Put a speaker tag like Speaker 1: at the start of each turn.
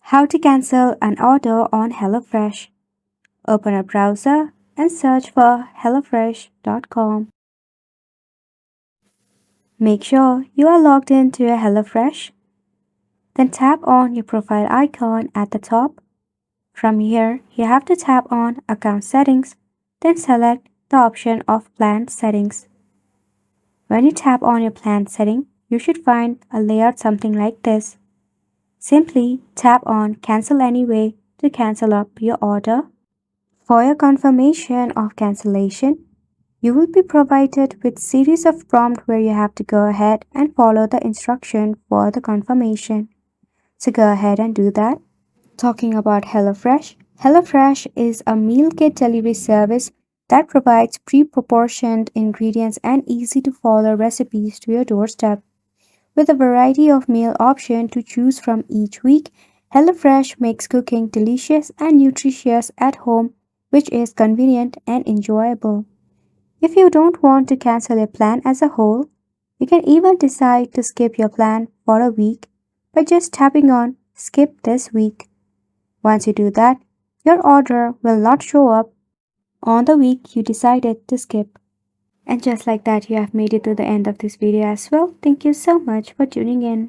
Speaker 1: How to cancel an order on HelloFresh. Open a browser and search for hellofresh.com. Make sure you are logged into your HelloFresh. Then tap on your profile icon at the top. From here, you have to tap on Account Settings, then select the option of Plan Settings. When you tap on your plan setting, you should find a layout something like this. Simply tap on Cancel Anyway to cancel up your order. For your confirmation of cancellation, you will be provided with series of prompts where you have to go ahead and follow the instruction for the confirmation. So go ahead and do that. Talking about HelloFresh, HelloFresh is a meal kit delivery service that provides pre-proportioned ingredients and easy to follow recipes to your doorstep. With a variety of meal options to choose from each week, HelloFresh makes cooking delicious and nutritious at home, which is convenient and enjoyable. If you don't want to cancel your plan as a whole, you can even decide to skip your plan for a week by just tapping on Skip this week. Once you do that, your order will not show up on the week you decided to skip. And just like that, you have made it to the end of this video as well. Thank you so much for tuning in.